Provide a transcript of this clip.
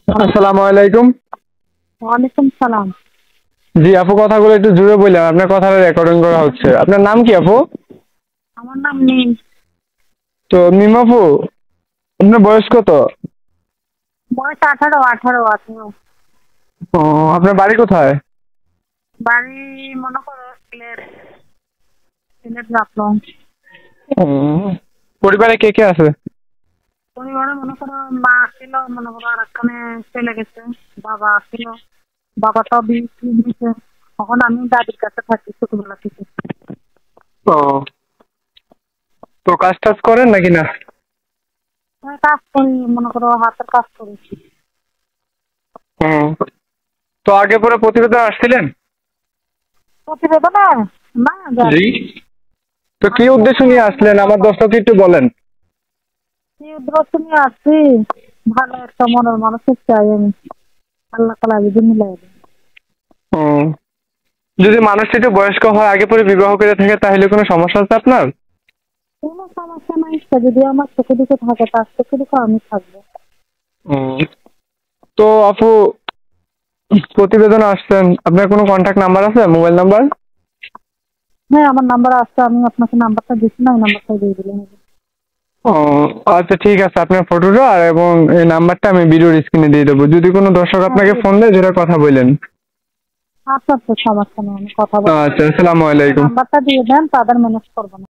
আসসালামু আলাইকুম। ওয়ালাইকুম সালাম। জি আপু, কথাগুলো একটু জুড়ে বললাম, আপনার কথাটা রেকর্ডিং করা হচ্ছে। আপনার নাম কি আপু? আমার নাম নিম। তো মিম আপু, আপনার বয়স কত? বয়স 18। ও, আপনার বাড়ি কোথায়? বাড়ি মনে করো সিলেট রাখলাম। ও, পরিবারে কে কে আছে? পরিবারে মনে করো মা ছিল, মনে করো আর একখানে চলে গেছে। বাবা ছিল, বাবা তো দিয়েছে। এখন আমি দাদির কাছে থাকি ছোটবেলা থেকে। ও, তো কাজ টাজ করেন নাকি না? আমি কাজ করি, মনে করো হাতের কাজ করি। ও, তো আগে পরে প্রতিবেদন আসছিলেন? প্রতিবেদনে না জি। যাইনি। তো কি আগে উদ্দেশ্য যখন নিয়ে আসি আসলেন, মনে করো আমার দর্শককে একটু বলেন। কি উদ্দেশ্য নিয়ে আসছি, ভালো একটা মনের মানুষের চাই আমি। আল্লাহ তালা যদি মিলাই দেয়। ও, যদি মানুষটি একটু বয়স্ক হয়, আগে পরে বিবাহ করে থাকে, তাহলে কোনো সমস্যা আছে আপনার? কোনো সমস্যা নাই, সে যদি আমার চোখে দিকে থাকে তার চোখে দিকে আমি থাকবো। ও, তো আপু, প্রতিবেদন আসছেন, আপনার কোনো কন্ট্যাক্ট নাম্বার আছে, মোবাইল নাম্বার? হ্যাঁ, আমার নাম্বার আছে, আমি আপনাকে নাম্বারটা দিচ্ছি না, এই নাম্বারটা দিয়ে দিলেন। ও, আচ্ছা ঠিক আছে, আপনার ফটোটা আর এবং এই নাম্বারটা আমি ভিডিওর স্ক্রিনে দিয়ে দেবো। যদি কোনো দর্শক হ্যাঁ আপনাকে দিয়ে ফোন দেন। দেয়, যেটা কথা বললেন। আচ্ছা আচ্ছা, সমস্যা নেই, আমি কথা বলবো। আচ্ছা, আসসালামু আলাইকুম। নাম্বারটা দিয়ে দেন, তাদের ম্যানেজ করবো না।